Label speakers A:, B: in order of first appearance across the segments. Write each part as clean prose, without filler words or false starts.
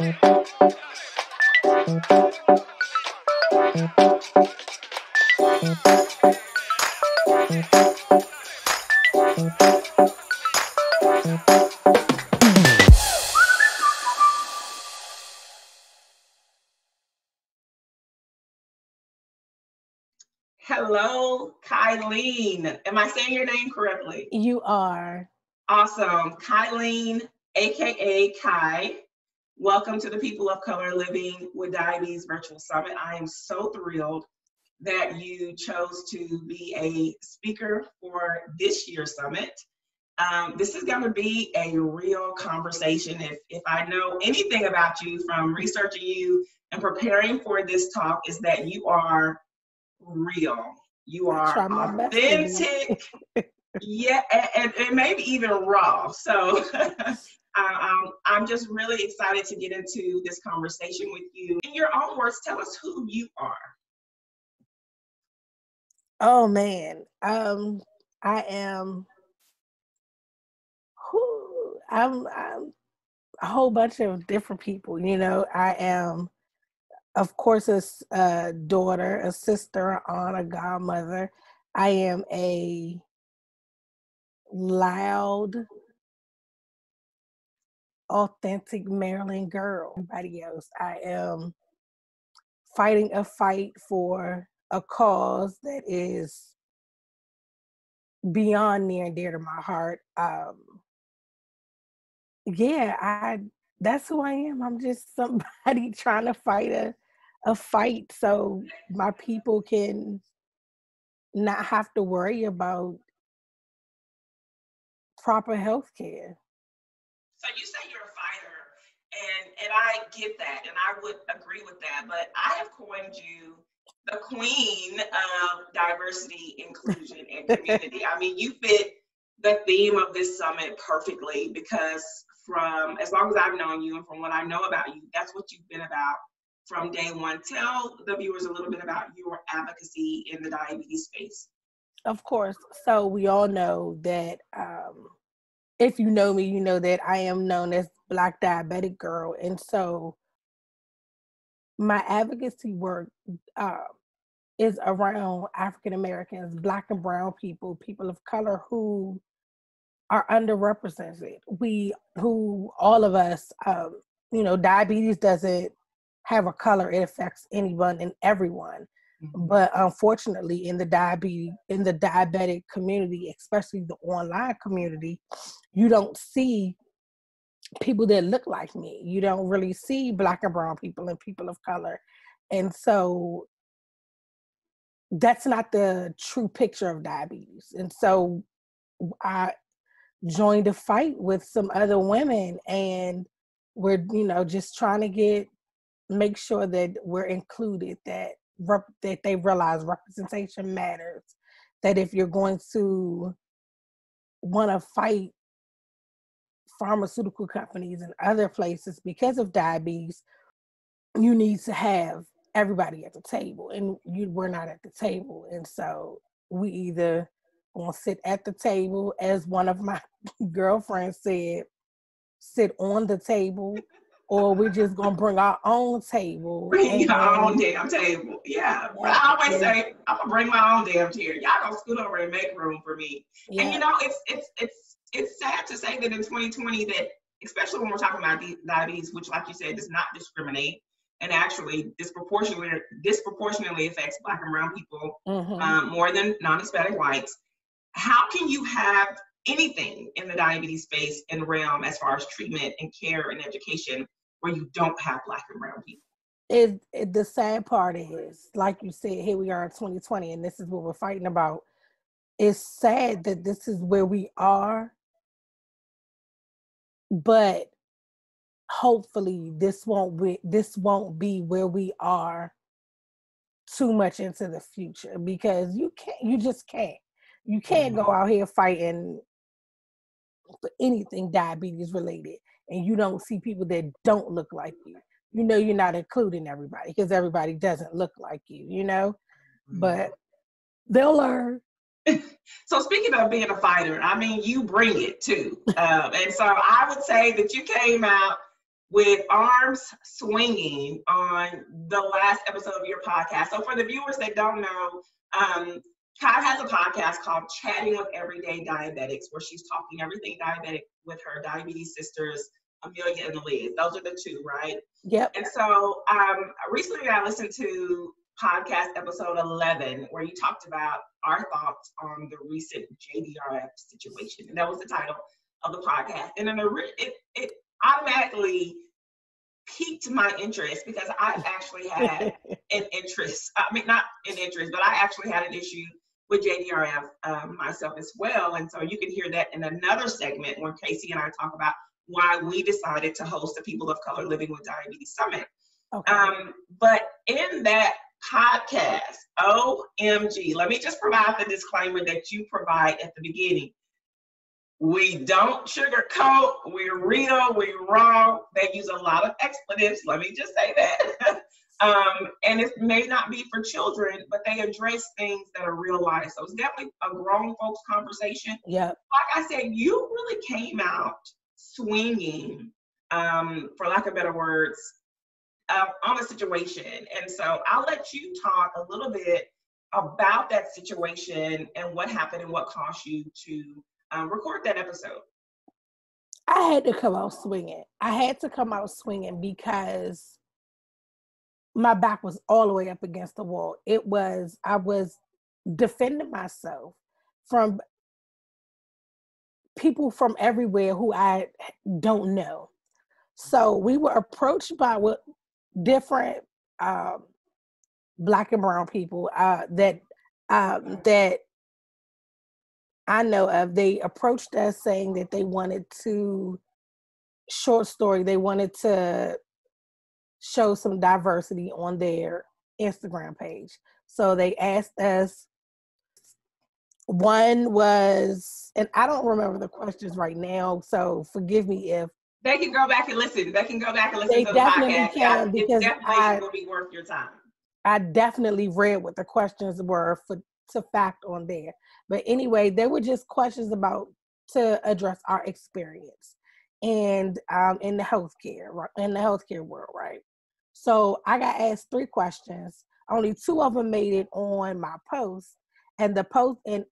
A: Hello, Kylene. Am I saying your name correctly?
B: You are.
A: Awesome. Kylene, aka Kai. Welcome to the People of Color Living with Diabetes Virtual Summit. I am so thrilled that you chose to be a speaker for this year's summit. This is going to be a real conversation. If I know anything about you from researching you and preparing for this talk, is that you are real. You are authentic. Yeah, and maybe even raw. So I'm just really excited to get into this conversation with you. In your own words, tell us who you are.
B: Oh man, I am. I'm a whole bunch of different people. You know, I am, of course, a daughter, a sister, an aunt, a godmother. I am a loud, authentic Maryland girl. Everybody else, I am fighting a fight for a cause that is beyond near and dear to my heart. That's who I am. I'm just somebody trying to fight a fight so my people can not have to worry about proper health care.
A: So you say you're a fighter, and I get that, and I would agree with that, but I have coined you the queen of diversity, inclusion, and community. I mean, you fit the theme of this summit perfectly, because from as long as I've known you and from what I know about you, that's what you've been about from day one. Tell the viewers a little bit about your advocacy in the diabetes space.
B: Of course. So we all know that if you know me, you know that I am known as Black Diabetic Girl. And so my advocacy work is around African Americans, Black and brown people, people of color who are underrepresented. All of us, diabetes doesn't have a color. It affects anyone and everyone. Mm-hmm. But unfortunately, in the diabetic community, especially the online community, you don't see people that look like me. You don't really see Black and brown people and people of color. And so that's not the true picture of diabetes. And so I joined a fight with some other women, and we're, just trying to make sure that we're included, that they realize representation matters, that if you're going to want to fight pharmaceutical companies and other places because of diabetes, you need to have everybody at the table, and we're not at the table. And so we either gonna sit at the table, as one of my girlfriends said, sit on the table, or we're just gonna bring our own table.
A: Bring your own damn table. Yeah. But I always say, I'm gonna bring my own damn chair. Y'all gonna scoot over and make room for me. Yeah. And it's sad to say that in 2020, that especially when we're talking about diabetes, which, like you said, does not discriminate and actually disproportionately affects Black and brown people, mm-hmm. More than non-Hispanic whites. How can you have anything in the diabetes space and realm as far as treatment and care and education where you don't have Black and brown people?
B: The sad part is, like you said, here we are in 2020, and this is what we're fighting about. It's sad that this is where we are, but hopefully this won't be where we are too much into the future, because you can't go out here fighting for anything diabetes related and you don't see people that don't look like you. You're not including everybody because everybody doesn't look like you, but they'll learn.
A: So speaking of being a fighter, I mean, you bring it too. And so I would say that you came out with arms swinging on the last episode of your podcast. So for the viewers that don't know, Kai has a podcast called Chatting with Everyday Diabetics, where she's talking everything diabetic with her diabetes sisters, Amelia and Liz. Those are the two, right?
B: Yep.
A: And so recently I listened to podcast episode 11, where you talked about our thoughts on the recent JDRF situation. And that was the title of the podcast. And then it automatically piqued my interest, because I actually had an interest. I mean, not an interest, but I actually had an issue with JDRF myself as well. And so you can hear that in another segment when Casey and I talk about why we decided to host the People of Color Living with Diabetes Summit.
B: Okay.
A: But in that podcast, OMG, let me just provide the disclaimer that you provide at the beginning. We don't sugarcoat, we're real, we're raw. They use a lot of expletives, let me just say that. And it may not be for children, but they address things that are real life. So it's definitely a grown folks conversation.
B: Yeah.
A: Like I said, you really came out swinging, for lack of better words, on the situation. And so I'll let you talk a little bit about that situation and what happened and what caused you to record that episode.
B: I had to come out swinging. I had to come out swinging because my back was all the way up against the wall. I was defending myself from people from everywhere who I don't know. So we were approached by different Black and brown people that I know of. They approached us saying that they wanted to they wanted to show some diversity on their Instagram page. So they asked us, one was, and I don't remember the questions right now, so forgive me if.
A: They can go back and listen. They can go back and listen
B: They
A: to the
B: definitely
A: podcast.
B: can, because
A: it definitely will be worth your time.
B: I definitely read what the questions were to fact on there. But anyway, they were just questions to address our experience and in the healthcare world, right? So I got asked 3 questions. Only 2 of them made it on my post. And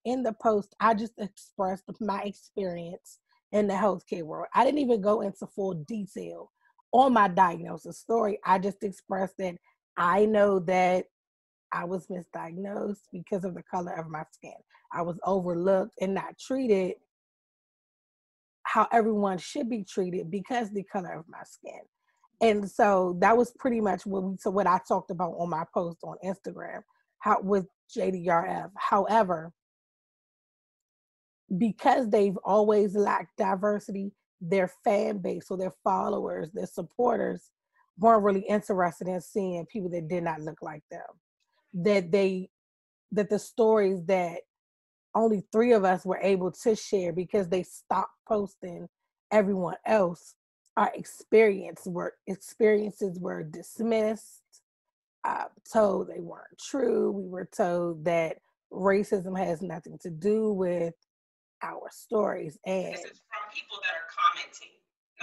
B: in the post, I just expressed my experience in the healthcare world. I didn't even go into full detail on my diagnosis story. I just expressed that I know that I was misdiagnosed because of the color of my skin. I was overlooked and not treated how everyone should be treated because of the color of my skin. And so that was pretty much what I talked about on my post on Instagram, with JDRF. However, because they've always lacked diversity, their fan base, so their followers, their supporters, weren't really interested in seeing people that did not look like them. That the stories that only 3 of us were able to share, because they stopped posting everyone else, our experiences were dismissed, told they weren't true. We were told that racism has nothing to do with our stories. And
A: this is from people that are commenting.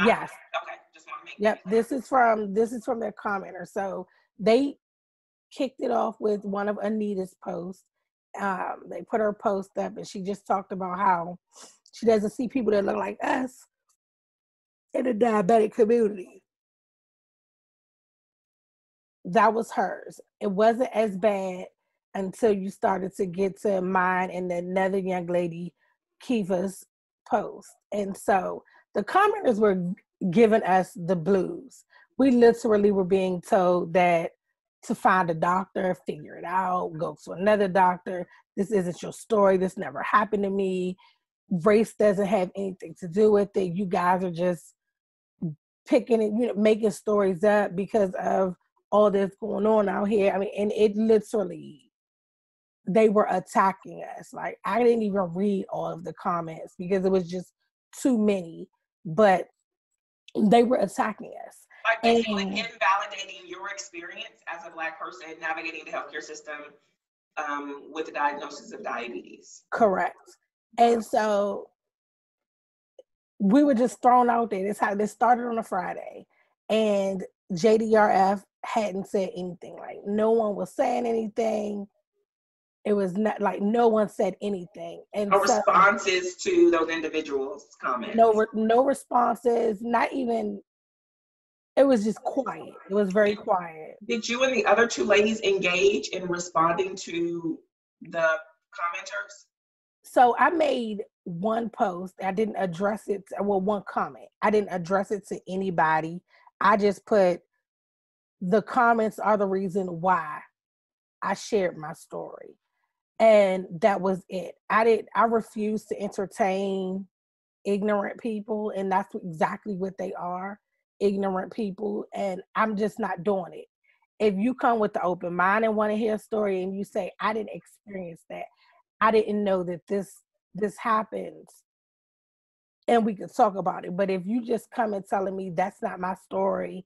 B: Yes.
A: Okay, just want to make
B: Yep, this is from their commenter. So they kicked it off with one of Anita's posts. They put her post up, and she just talked about how she doesn't see people that look like us in the diabetic community. That was hers. It wasn't as bad until you started to get to mine and another young lady, Kiva's post. And so the commenters were giving us the blues. We literally were being told that to find a doctor, figure it out, go to another doctor. This isn't your story. This never happened to me. Race doesn't have anything to do with it. You guys are just picking it, making stories up because of all that's going on out here. I mean, and it literally, they were attacking us. Like, I didn't even read all of the comments because it was just too many, but they were attacking us.
A: Like basically invalidating your experience as a Black person navigating the healthcare system with the diagnosis of diabetes.
B: Correct. And so we were just thrown out there. That's how this started on a Friday. and JDRF hadn't said anything. Like, no one was saying anything. It was not like no one said anything. And
A: No
B: so
A: responses to those individuals' comments.
B: no responses, not even, it was just quiet. It was very quiet.
A: Did you and the other two ladies engage in responding to the commenters?
B: So I made one post. I didn't address it. Well, one comment. I didn't address it to anybody. I just put, the comments are the reason why I shared my story. And that was it. I refuse to entertain ignorant people, and that's exactly what they are, ignorant people, and I'm just not doing it. If you come with the open mind and want to hear a story and you say, I didn't experience that, I didn't know that this happens, and we could talk about it. But if you just come and telling me that's not my story,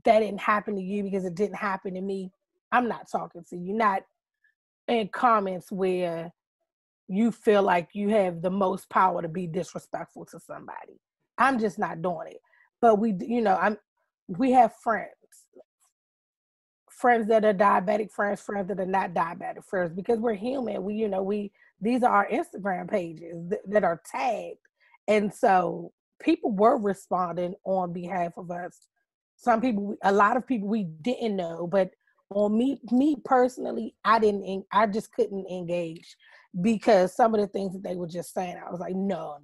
B: that didn't happen to you because it didn't happen to me, I'm not talking to you. Not in comments where you feel like you have the most power to be disrespectful to somebody. I'm just not doing it. But we have friends that are diabetic, friends that are not diabetic, friends, because we're human. These are our Instagram pages that are tagged. And so people were responding on behalf of us. A lot of people we didn't know, but on me personally, I just couldn't engage because some of the things that they were just saying, I was like, no.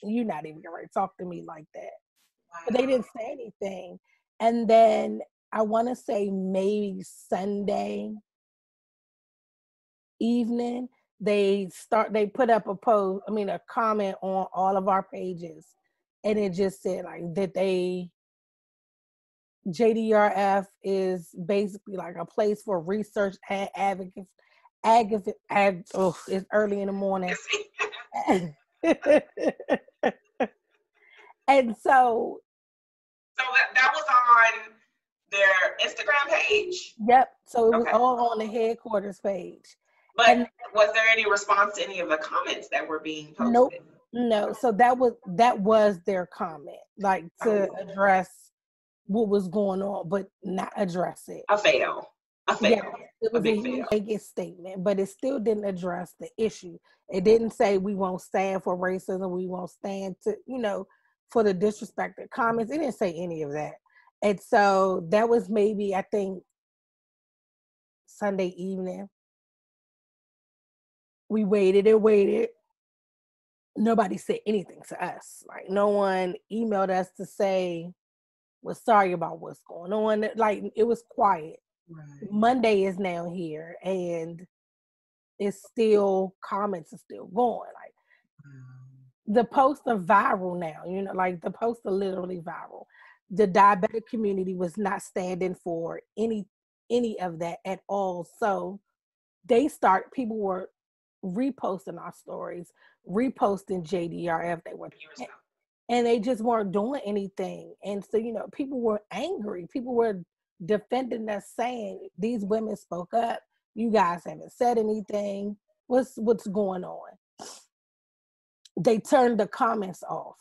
B: You're not even going to talk to me like that. Wow. But they didn't say anything. And then I want to say maybe Sunday evening, they put up a comment on all of our pages. And it just said like that JDRF is basically like a place for research and advocates. It's early in the morning. And so
A: that was on their Instagram page?
B: Yep. So it was all on the headquarters page.
A: But was there any response to any of the comments that were being posted?
B: Nope. No. So that was their comment, like to address what was going on, but not address it.
A: A fail.
B: Yeah, it was a big statement, but it still didn't address the issue. It didn't say we won't stand for racism, we won't stand for the disrespected comments. It didn't say any of that. And so that was maybe, I think, Sunday evening. We waited and waited. Nobody said anything to us. Like, no one emailed us to say, we're sorry about what's going on. Like, it was quiet. Right. Monday is now here, and comments are still going. Like, the posts are viral now, like the posts are literally viral. The diabetic community was not standing for any of that at all. So people were reposting our stories, reposting JDRF. And they just weren't doing anything. And so, people were angry. People were defending us, saying, these women spoke up. You guys haven't said anything. What's going on? They turned the comments off.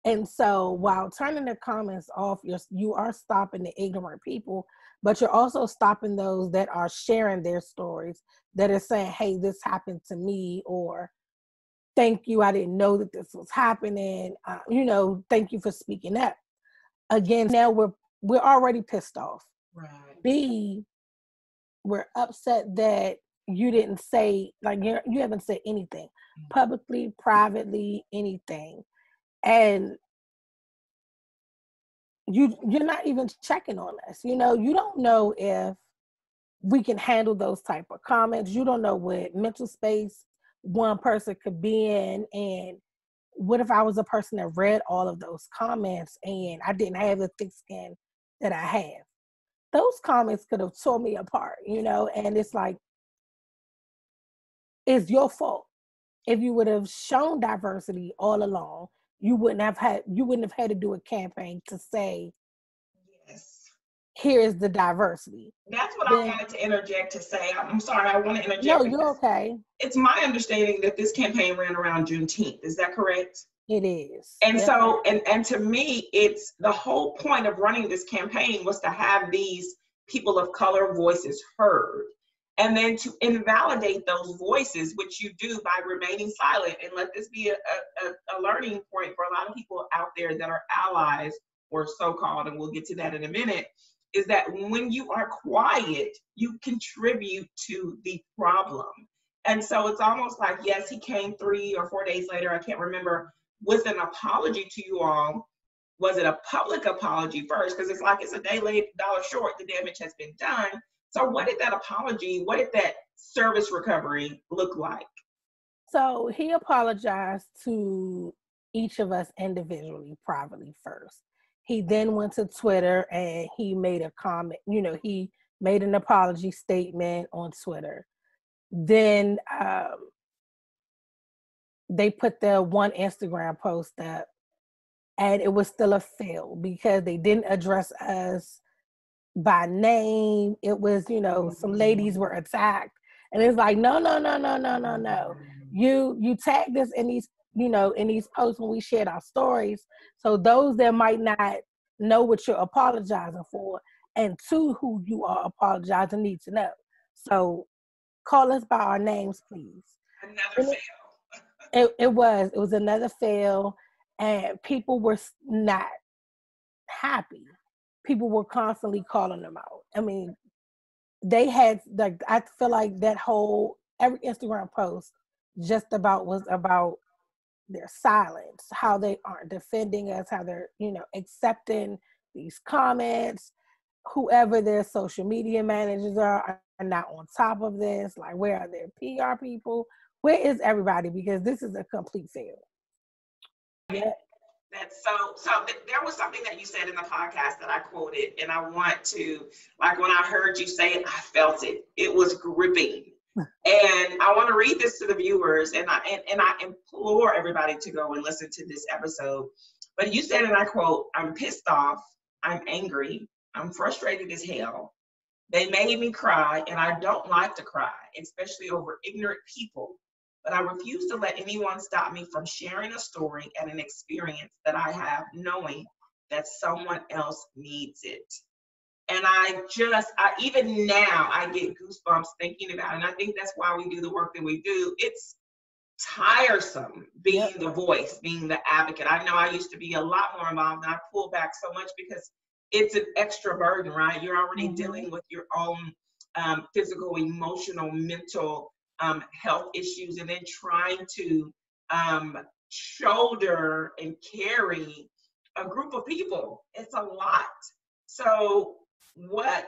B: And so while turning the comments off, you are stopping the ignorant people, but you're also stopping those that are sharing their stories, that are saying, hey, this happened to me, or thank you, I didn't know that this was happening. Thank you for speaking up. Again, now we're already pissed off. Right. B, we're upset that you didn't say, like, you haven't said anything publicly, privately, anything. And you're not even checking on us. You don't know if we can handle those type of comments. You don't know what mental space one person could be in. And what if I was a person that read all of those comments and I didn't have the thick skin that I have? Those comments could have tore me apart, and it's like, it's your fault. If you would have shown diversity all along, you wouldn't have had to do a campaign to say, yes, here is the diversity.
A: That's what I wanted to interject to say. I'm sorry, I want to interject.
B: No, you're okay.
A: It's my understanding that this campaign ran around Juneteenth. Is that correct?
B: It is.
A: And
B: Definitely.
A: so, and to me, it's the whole point of running this campaign was to have these people of color voices heard, and then to invalidate those voices, which you do by remaining silent. And let this be a learning point for a lot of people out there that are allies or so-called, and we'll get to that in a minute, is that when you are quiet, you contribute to the problem. And so it's almost like, yes, he came 3 or 4 days later, I can't remember, with an apology to you all. Was it a public apology first? Because it's like it's a day late, dollar short, the damage has been done. So what did that apology, what did that service recovery look like?
B: So he apologized to each of us individually, privately first. He then went to Twitter and he made a comment, he made an apology statement on Twitter. Then they put the one Instagram post up, and it was still a fail because they didn't address us by name. It was, some ladies were attacked, and it's like, no. You tagged us in these, in these posts when we shared our stories. So those that might not know what you're apologizing for, and to who you are apologizing, need to know. So call us by our names, please.
A: Another fail.
B: It was another fail, and people were not happy. People were constantly calling them out. I mean, they had, like, I feel like that whole, every Instagram post just about was about their silence, how they aren't defending us, how they're, accepting these comments. Whoever their social media managers are not on top of this. Like, where are their PR people? Where is everybody? Because this is a complete fail.
A: Yeah. That's so there was something that you said in the podcast that I quoted, and I want to, like, when I heard you say it, I felt it. It was gripping. And I want to read this to the viewers, and I implore everybody to go and listen to this episode. But you said, and I quote, "I'm pissed off, I'm angry, I'm frustrated as hell. They made me cry, and I don't like to cry, especially over ignorant people. But I refuse to let anyone stop me from sharing a story and an experience that I have, knowing that someone else needs it." And even now, I get goosebumps thinking about it. And I think that's why we do the work that we do. It's tiresome being the voice, being the advocate. I know I used to be a lot more involved, and I pull back so much because it's an extra burden, right? You're already dealing with your own physical, emotional, mental health issues, and then trying to shoulder and carry a group of people. It's a lot. So what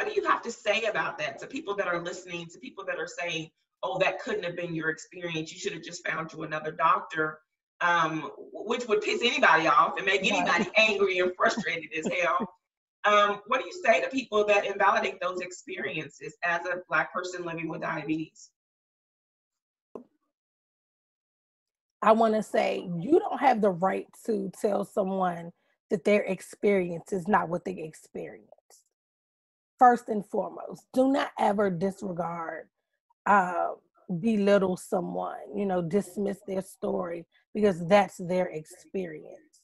A: do you have to say about that to people that are listening, to people that are saying, oh, that couldn't have been your experience, you should have just found you another doctor, which would piss anybody off and make anybody angry and frustrated as hell. What do you say to people that invalidate those experiences as a Black person living with diabetes?
B: I want to say, you don't have the right to tell someone that their experience is not what they experienced. First and foremost, do not ever disregard, belittle someone, dismiss their story, because that's their experience.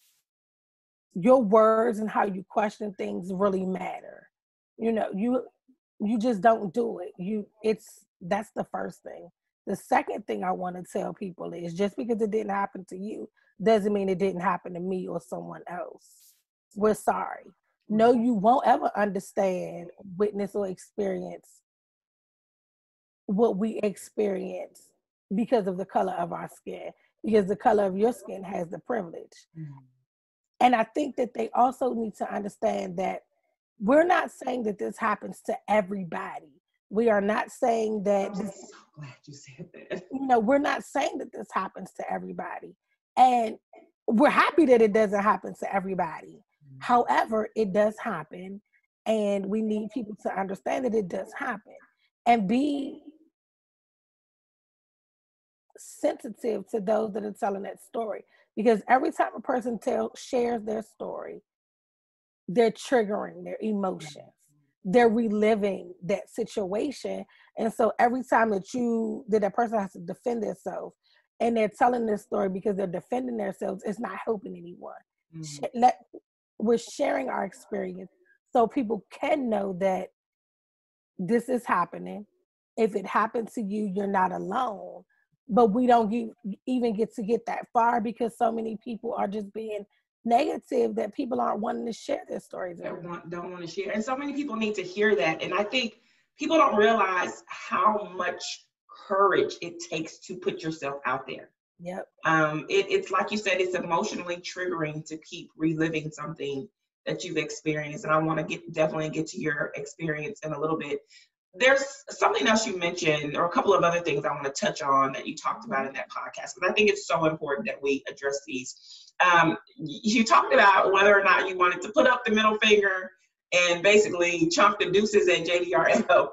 B: Your words and how you question things really matter. You just don't do it. That's the first thing. The second thing I want to tell people is, just because it didn't happen to you doesn't mean it didn't happen to me or someone else. We're sorry. No, you won't ever understand, witness, or experience what we experience because of the color of our skin, because the color of your skin has the privilege. And I think that they also need to understand that we're not saying that this happens to everybody. We are not saying that.
A: I'm so glad you said that.
B: We're not saying that this happens to everybody. And we're happy that it doesn't happen to everybody. However, it does happen. And we need people to understand that it does happen. And be sensitive to those that are telling that story. Because every time a person shares their story, they're triggering their emotions. They're reliving that situation. And so every time that a person has to defend themselves, and they're telling this story because they're defending themselves, it's not helping anyone. We're sharing our experience so people can know that this is happening. If it happened to you, you're not alone. But we don't even get to get that far because so many people are just being negative that people aren't wanting to share their stories.
A: Don't want to share. And so many people need to hear that. And I think people don't realize how much courage it takes to put yourself out there.
B: Yep.
A: It's like you said, it's emotionally triggering to keep reliving something that you've experienced. And I want to definitely get to your experience in a little bit. There's something else you mentioned, or a couple of other things I want to touch on that you talked about in that podcast, but I think it's so important that we address these. You talked about whether or not you wanted to put up the middle finger and basically chunk the deuces at JDRF,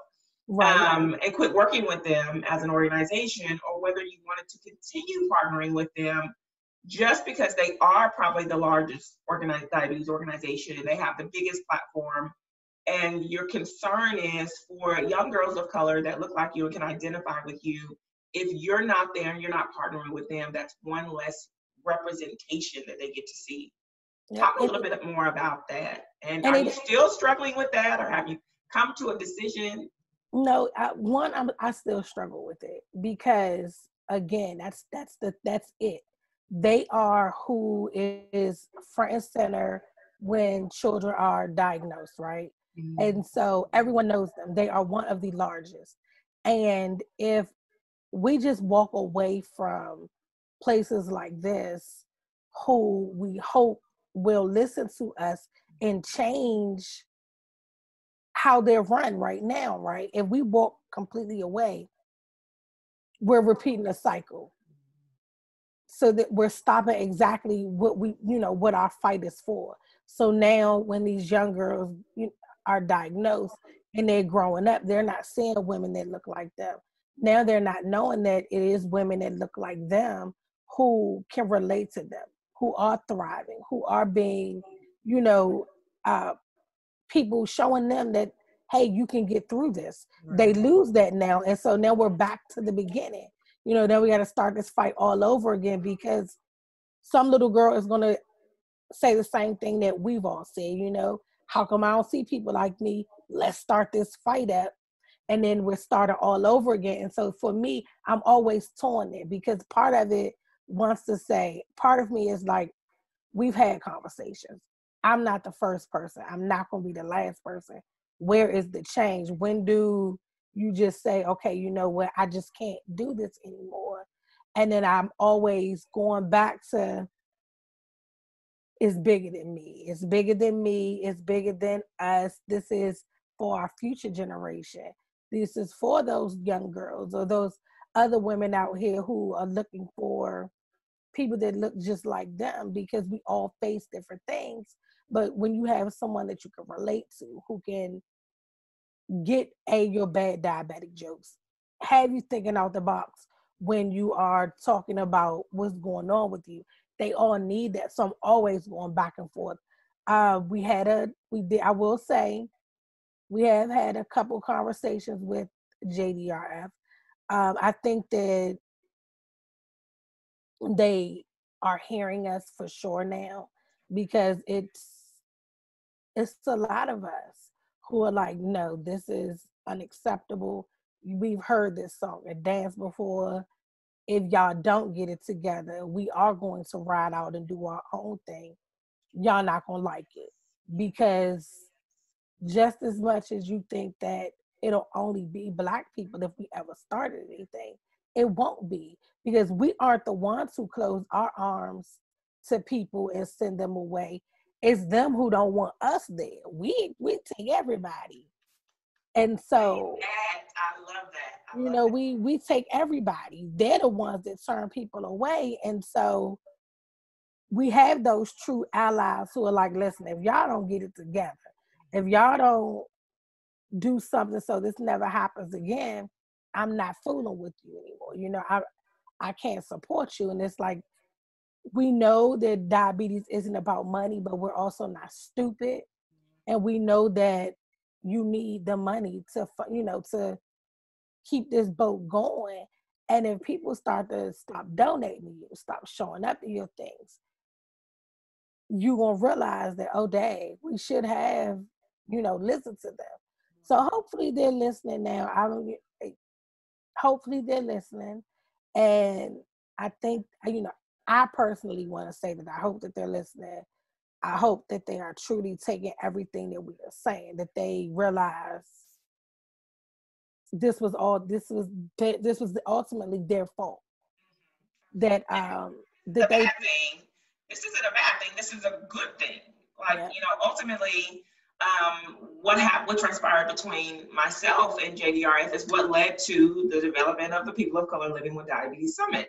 A: right, and quit working with them as an organization, or whether you wanted to continue partnering with them just because they are probably the largest diabetes organization and they have the biggest platform. And your concern is for young girls of color that look like you and can identify with you. If you're not there and you're not partnering with them, that's one less representation that they get to see. Yep. Talk a little bit more about that. And are you still struggling with that, or have you come to a decision?
B: No, I still struggle with it because, again, that's it. They are who is front and center when children are diagnosed, right? Mm-hmm. And so everyone knows them. They are one of the largest. And if we just walk away from places like this, who we hope will listen to us and change how they're run right now, right? If we walk completely away, we're repeating a cycle. So that we're stopping exactly what our fight is for. So now when these young girls are diagnosed and they're growing up, they're not seeing women that look like them. Now they're not knowing that it is women that look like them who can relate to them, who are thriving, who are being, people showing them that, hey, you can get through this. Right. They lose that now. And so now we're back to the beginning. Then we got to start this fight all over again because some little girl is going to say the same thing that we've all said, how come I don't see people like me? Let's start this fight up. And then we're starting all over again. And so for me, I'm always torn there because part of it wants to say, part of me is like, we've had conversations. I'm not the first person. I'm not going to be the last person. Where is the change? When do you just say, okay, you know what? I just can't do this anymore. And then I'm always going back to, it's bigger than me. It's bigger than me. It's bigger than us. This is for our future generation. This is for those young girls or those other women out here who are looking for people that look just like them, because we all face different things. But when you have someone that you can relate to, who can get your bad diabetic jokes, have you thinking out the box when you are talking about what's going on with you, they all need that. So I'm always going back and forth. I will say, we have had a couple conversations with JDRF. I think that they are hearing us for sure now, because it's a lot of us who are like, no, this is unacceptable. We've heard this song and dance before. If y'all don't get it together, we are going to ride out and do our own thing. Y'all not going to like it, because just as much as you think that it'll only be Black people if we ever started anything, it won't be, because we aren't the ones who close our arms to people and send them away. It's them who don't want us there. We take everybody. And so
A: I love that.
B: We take everybody. They're the ones that turn people away. And so we have those true allies who are like, listen, if y'all don't get it together, if y'all don't do something so this never happens again, I'm not fooling with you anymore. I can't support you. And it's like, we know that diabetes isn't about money, but we're also not stupid. And we know that you need the money to keep this boat going. And if people start to stop donating to you, stop showing up to your things, you're going to realize that, oh, dang, we should have, listened to them. So hopefully they're listening now. Hopefully they're listening. And I think, I personally want to say that I hope that they're listening. I hope that they are truly taking everything that we are saying, that they realize this was ultimately their fault. That
A: the bad thing. This isn't a bad thing. This is a good thing. Like, ultimately, what transpired between myself and JDRF is what led to the development of the People of Color Living with Diabetes Summit.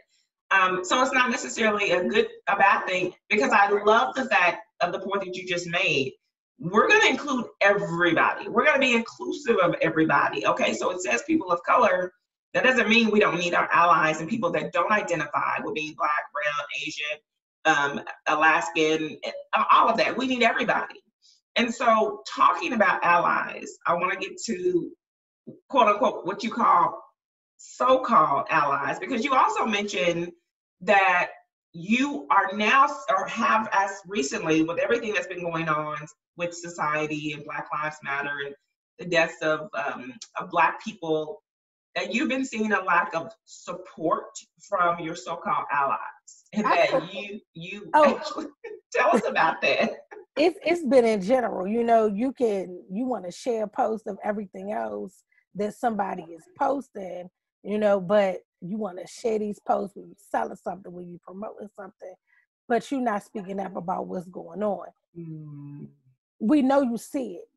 A: So it's not necessarily a bad thing, because I love the fact of the point that you just made. We're going to include everybody. We're going to be inclusive of everybody. Okay, so it says people of color. That doesn't mean we don't need our allies and people that don't identify with being Black, brown, Asian, Alaskan, all of that. We need everybody. And so talking about allies, I want to get to quote unquote what you call so-called allies, because you also mentioned that you are now, or have as recently, with everything that's been going on with society and Black Lives Matter and the deaths of Black people, that you've been seeing a lack of support from your so-called allies, and that you actually tell us about that.
B: It's been in general. You want to share a post of everything else that somebody is posting, but you want to share these posts when you're selling something, when you're promoting something, but you're not speaking up about what's going on. We know you see it.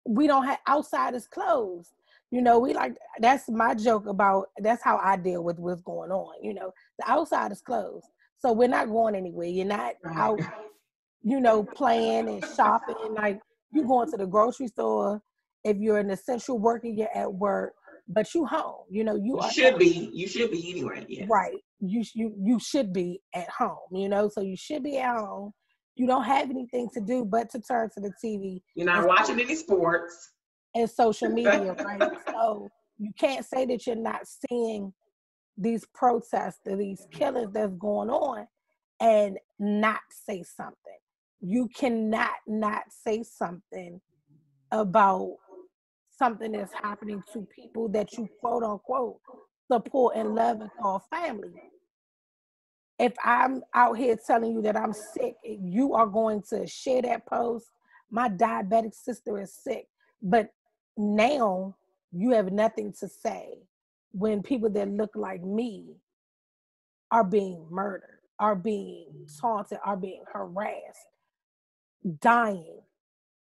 B: We don't have, outside is closed. That's my joke about, that's how I deal with what's going on. The outside is closed. So we're not going anywhere. You're not out, playing and shopping. Like, you going to the grocery store. If you're an essential worker, you're at work, but you home. You
A: should be anyway. Yes.
B: Right. You should be at home, so you should be at home. You don't have anything to do but to turn to the TV.
A: You're not watching any sports.
B: And social media, right? So you can't say that you're not seeing these protests, these killings that's going on, and not say something. You cannot not say something about something that's happening to people that you quote unquote support and love and call family. If I'm out here telling you that I'm sick, you are going to share that post. My diabetic sister is sick, but now you have nothing to say when people that look like me are being murdered, are being taunted, are being harassed, dying,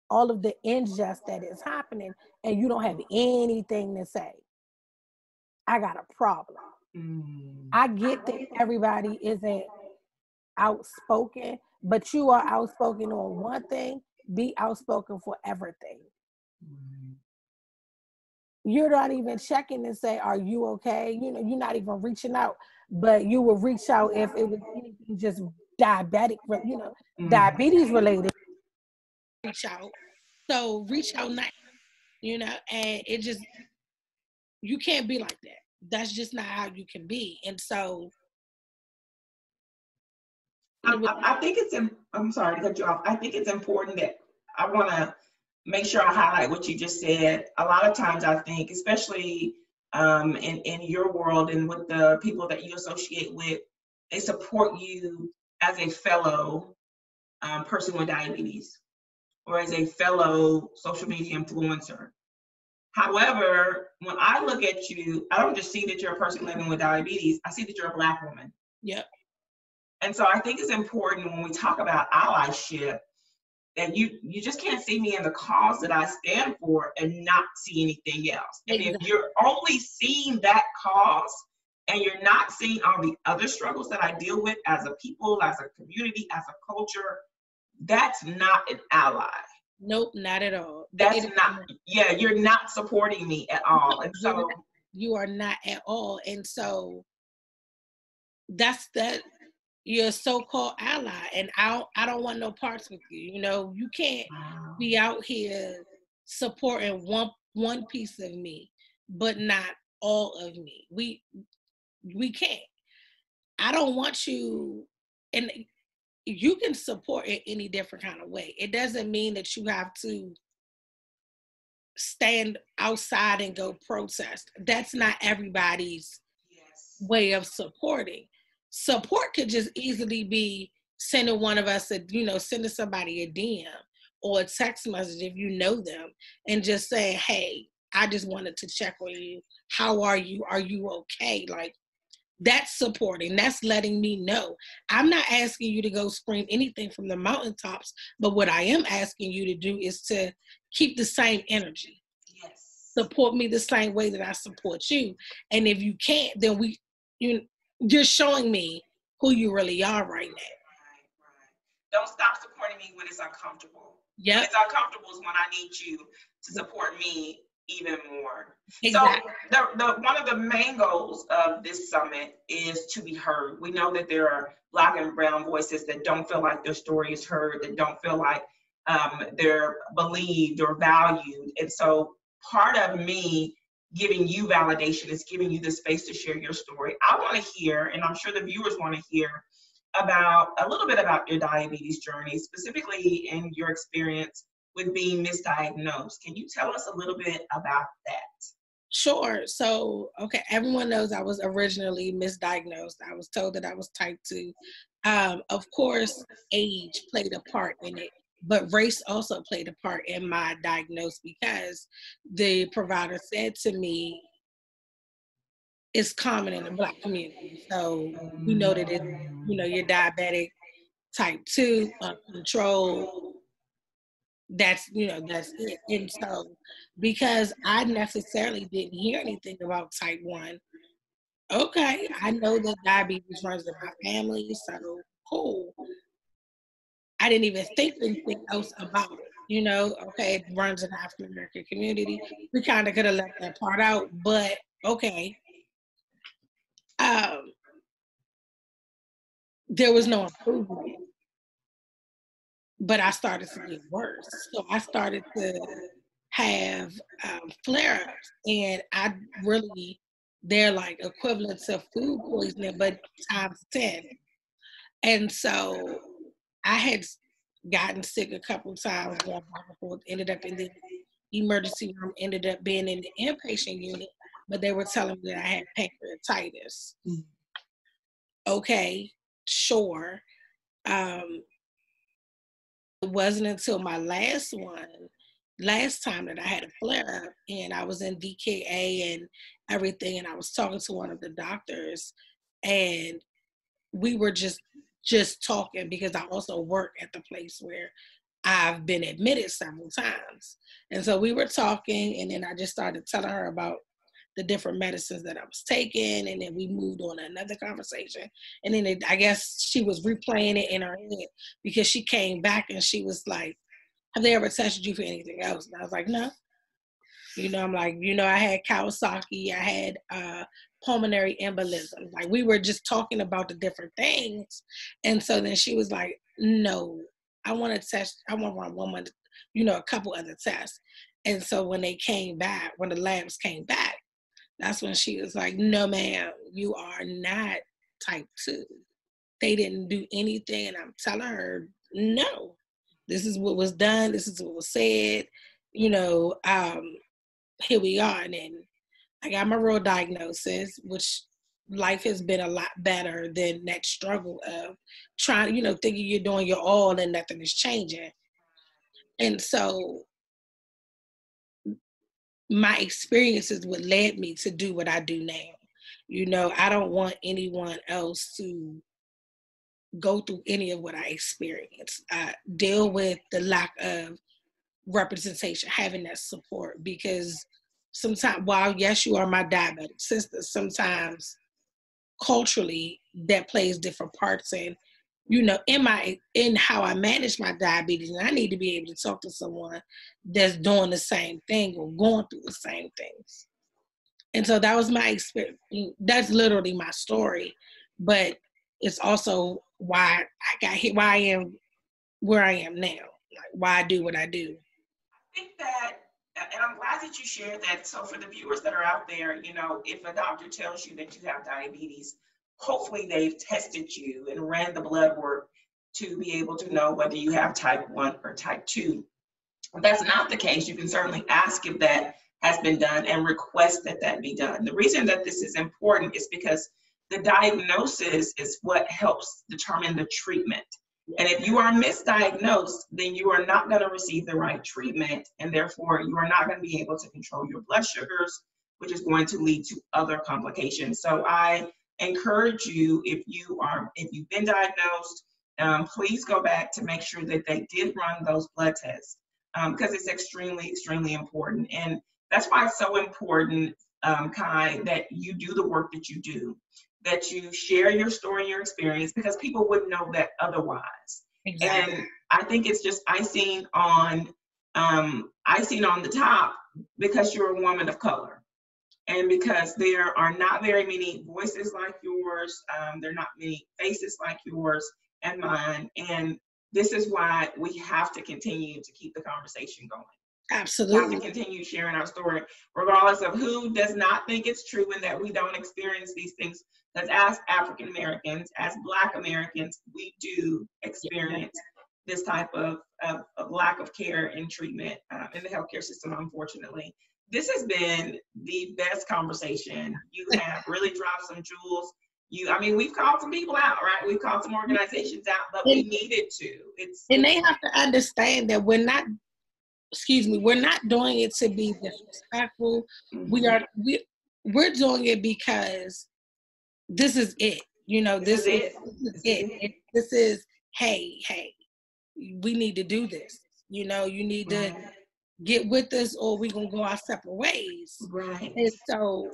B: all of the injustice that is happening, and you don't have anything to say. I got a problem. I get that everybody isn't outspoken, but you are outspoken on one thing. Be outspoken for everything. You're not even checking and say, are you okay? You're not even reaching out, but you will reach out if it was anything just diabetic, diabetes related. Reach out. So reach out now, and it just, you can't be like that. That's just not how you can be. And so
A: I think I'm sorry to cut you off. I think it's important that I want to make sure I highlight what you just said. A lot of times I think, especially in your world and with the people that you associate with, they support you as a fellow person with diabetes or as a fellow social media influencer. However, when I look at you, I don't just see that you're a person living with diabetes. I see that you're a Black woman.
B: Yep.
A: And so I think it's important when we talk about allyship that you just can't see me in the cause that I stand for and not see anything else. And if you're only seeing that cause and you're not seeing all the other struggles that I deal with as a people, as a community, as a culture, that's not an ally.
B: Nope, not at all.
A: That's not, you're not supporting me at all. And so
B: you are not at all. And so that's that. You're a so-called ally, and I don't want no parts with you. You can't be out here supporting one piece of me, but not all of me. we can't. I don't want you, and you can support in any different kind of way. It doesn't mean that you have to stand outside and go protest. That's not everybody's way of supporting. Support could just easily be sending one of us sending somebody a DM or a text message if you know them and just saying, hey, I just wanted to check on you. How are you? Are you okay? Like, that's supporting. That's letting me know. I'm not asking you to go scream anything from the mountaintops, but what I am asking you to do is to keep the same energy.
A: Yes.
B: Support me the same way that I support you. And if you can't, then you're showing me who you really are right now.
A: Right. Don't stop supporting me when it's uncomfortable.
B: Yep.
A: When it's uncomfortable is when I need you to support me even more.
B: Exactly.
A: So one of the main goals of this summit is to be heard. We know that there are Black and brown voices that don't feel like their story is heard, that don't feel like they're believed or valued. And so part of me giving you validation is giving you the space to share your story. I want to hear, and I'm sure the viewers want to hear, about a little bit about your diabetes journey, specifically in your experience with being misdiagnosed. Can you tell us a little bit about that?
B: Sure. So, okay, everyone knows I was originally misdiagnosed. I was told that I was type 2. Of course, age played a part in it, but race also played a part in my diagnosis because the provider said to me, it's common in the Black community. So we know that you're diabetic, type 2, uncontrolled. That's it. And so because I necessarily didn't hear anything about type 1, okay, I know that diabetes runs in my family, so cool. I didn't even think anything else about it. Okay, it runs in the African American community. We kind of could have left that part out, but okay. There was no improvement, but I started to get worse. So I started to have flare-ups, and they're like equivalent to food poisoning, but times 10. And so I had gotten sick a couple of times, going back and forth, ended up in the emergency room, ended up being in the inpatient unit, but they were telling me that I had pancreatitis. Okay, sure. It wasn't until my last time that I had a flare up, and I was in DKA and everything, and I was talking to one of the doctors, and we were just talking because I also work at the place where I've been admitted several times. And so we were talking, and then I just started telling her about the different medicines that I was taking, and then we moved on to another conversation. And then I guess she was replaying it in her head because she came back and she was like, have they ever tested you for anything else? And I was like, no. I'm like, I had Kawasaki, I had pulmonary embolism. Like, we were just talking about the different things. And so then she was like, no, I want to run one month, a couple other tests. And so when the labs came back, that's when she was like, no, ma'am, you are not type 2. They didn't do anything. And I'm telling her, no, this is what was done. This is what was said. Here we are. And then I got my real diagnosis, which life has been a lot better than that struggle of trying, thinking you're doing your all and nothing is changing. And so my experiences what led me to do what I do now. I don't want anyone else to go through any of what I experienced. Deal with the lack of representation, having that support, because sometimes, while yes, you are my diabetic sister, sometimes culturally that plays different parts in how I manage my diabetes, and I need to be able to talk to someone that's doing the same thing or going through the same things. And so that was my experience. That's literally my story, but it's also why I got here, why I am where I am now, like why I do what I do.
A: I think that, and I'm glad glad that you shared that. So for the viewers that are out there, you know, if a doctor tells you that you have diabetes, hopefully they've tested you and ran the blood work to be able to know whether you have type 1 or type 2. If that's not the case, you can certainly ask if that has been done and request that that be done. The reason that this is important is because the diagnosis is what helps determine the treatment. And if you are misdiagnosed, then you are not going to receive the right treatment, and therefore you are not going to be able to control your blood sugars, which is going to lead to other complications. So I encourage you, if you've been diagnosed, please go back to make sure that they did run those blood tests, because it's extremely, extremely important. And that's why it's so important, Kai, that you do the work that you do, that you share your story and your experience, because people wouldn't know that otherwise. Exactly. And I think it's just icing on the top, because you're a woman of color, and because there are not very many voices like yours. There are not many faces like yours and mine. And this is why we have to continue to keep the conversation going.
B: Absolutely.
A: We have to continue sharing our story, regardless of who does not think it's true and that we don't experience these things. Because as African Americans, as Black Americans, we do experience this type of lack of care and treatment in the healthcare system, unfortunately. This has been the best conversation. You have really dropped some jewels. We've called some people out, right? We've called some organizations out, but we needed to.
B: And they have to understand that we're not doing it to be disrespectful. Mm-hmm. We're doing it because this is it. You know, this is it. This is, hey, we need to do this. You know, you need to get with us, or we're going to go our separate ways.
A: Right.
B: And so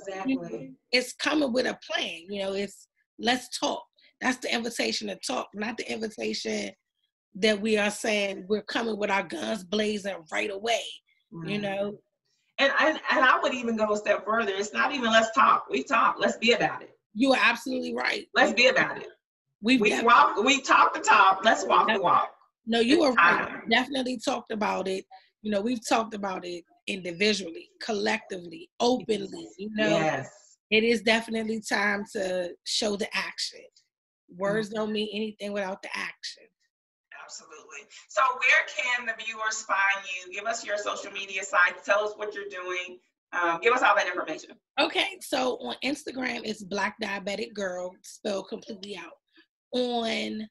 B: it's coming with a plan. You know, let's talk. That's the invitation to talk, not the invitation that we are saying we're coming with our guns blazing right away. Right. You know?
A: And I would even go a step further. It's not even let's talk. We talk. Let's be about it.
B: You are absolutely right.
A: Let's be about it. We talk the talk. Let's walk the walk.
B: No, you are right. We definitely talked about it. You know, we've talked about it individually, collectively, openly. You know, yes. It is definitely time to show the action. Words don't mean anything without the action.
A: Absolutely. So where can the viewers find you? Give us your social media sites. Tell us what you're doing. Give us all that information.
B: Okay, so on Instagram, it's Black Diabetic Girl, spelled completely out. On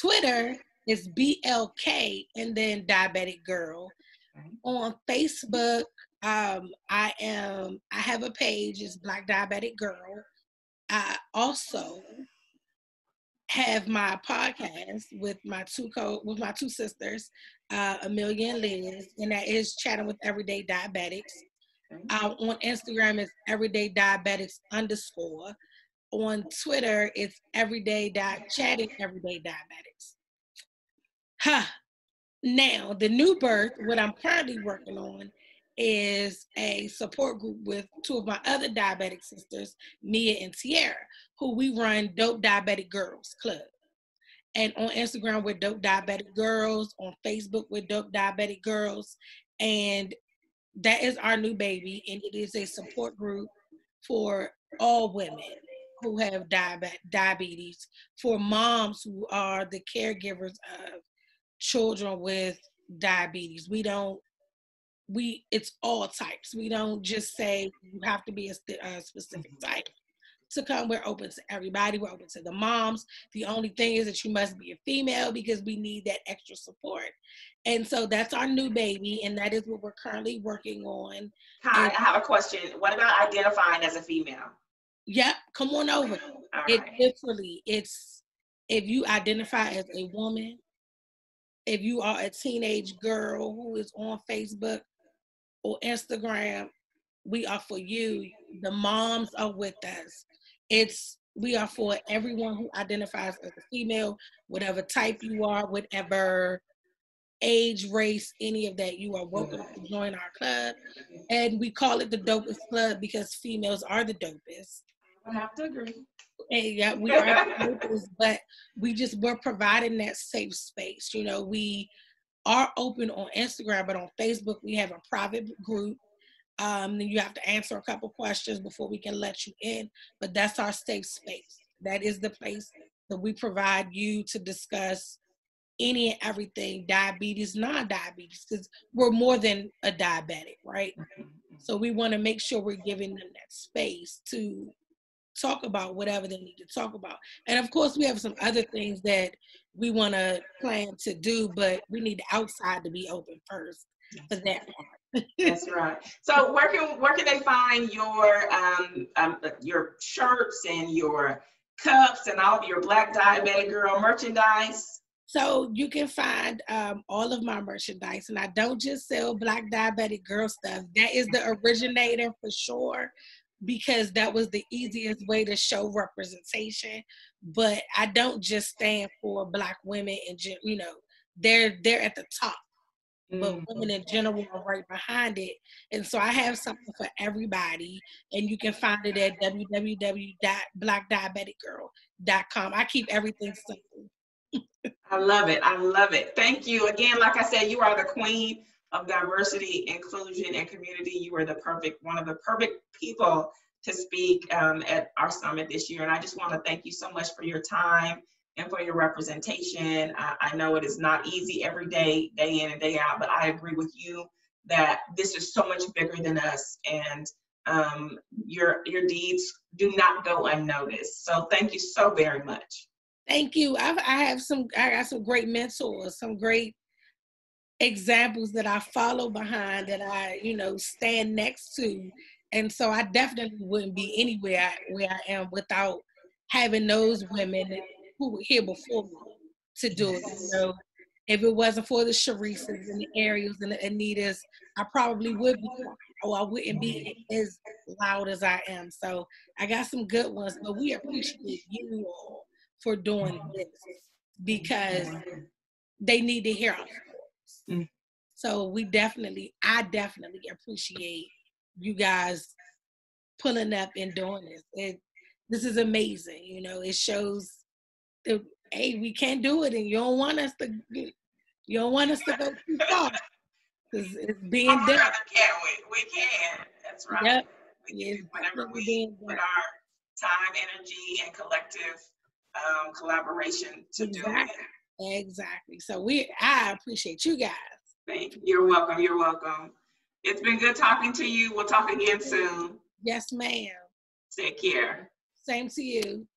B: Twitter, it's BLK and then Diabetic Girl. Okay. On Facebook, I have a page, it's Black Diabetic Girl. I also have my podcast with my two sisters, Amelia and Liz, and that is Chatting with Everyday Diabetics. On Instagram, it's Everyday Diabetics _ On Twitter, it's Chatting Everyday Diabetics. Now, the new birth, what I'm currently working on, is a support group with two of my other diabetic sisters, Mia and Tiara, who we run Dope Diabetic Girls Club. And on Instagram, we're Dope Diabetic Girls. On Facebook, we're Dope Diabetic Girls. And that is our new baby. And it is a support group for all women who have diabetes, for moms who are the caregivers of children with diabetes. It's all types. We don't just say you have to be a specific type to come. We're open to everybody. We're open to the moms. The only thing is that you must be a female, because we need that extra support. And so that's our new baby, and that is what we're currently working on.
A: Hi, I have a question. What about identifying as a female?
B: Yep, come on over. It's if you identify as a woman, if you are a teenage girl who is on Facebook or Instagram, we are for you. The moms are with us. We are for everyone who identifies as a female, whatever type you are, whatever age, race, any of that. You are welcome to join our club. And we call it the Dopest Club because females are the dopest.
A: I have to agree.
B: And yeah, we are the dopest, but we're providing that safe space. You know, we are open on Instagram, but on Facebook, we have a private group Then you have to answer a couple questions before we can let you in. But that's our safe space. That is the place that we provide you to discuss any and everything, diabetes, non-diabetes, because we're more than a diabetic, right? So we want to make sure we're giving them that space to talk about whatever they need to talk about. And of course, we have some other things that we want to plan to do, but we need the outside to be open first for that part.
A: That's right. So where can they find your shirts and your cups and all of your Black Diabetic Girl merchandise?
B: So you can find all of my merchandise, and I don't just sell Black Diabetic Girl stuff. That is the originator for sure, because that was the easiest way to show representation. But I don't just stand for Black women, and you know, they're at the top, but women in general are right behind it. And so I have something for everybody, and you can find it at www.blackdiabeticgirl.com. I keep everything simple.
A: I love it. I love it. Thank you. Again, like I said, you are the queen of diversity, inclusion, and community. You are one of the perfect people to speak at our summit this year. And I just want to thank you so much for your time and for your representation. I know it is not easy every day, day in and day out, but I agree with you that this is so much bigger than us, and your deeds do not go unnoticed. So thank you so very much.
B: Thank you. I got some great mentors, some great examples that I follow behind, that I, stand next to. And so I definitely wouldn't be anywhere where I am without having those women who were here before me to do it. If it wasn't for the Sharices and the Ariels and the Anitas, I probably would be quiet, or I wouldn't be as loud as I am. So I got some good ones, but we appreciate you all for doing this, because they need to hear our stories. So I definitely appreciate you guys pulling up and doing this. This is amazing. It shows that, hey, we can do it, and you don't want us to go too far. It's being done.
A: Can we can. That's right.
B: Yep.
A: Whenever we put our time, energy, and collective collaboration to do it.
B: Exactly. So I appreciate you guys.
A: Thank you. You're welcome. You're welcome. It's been good talking to you. We'll talk again soon.
B: Yes, ma'am.
A: Take care.
B: Same to you.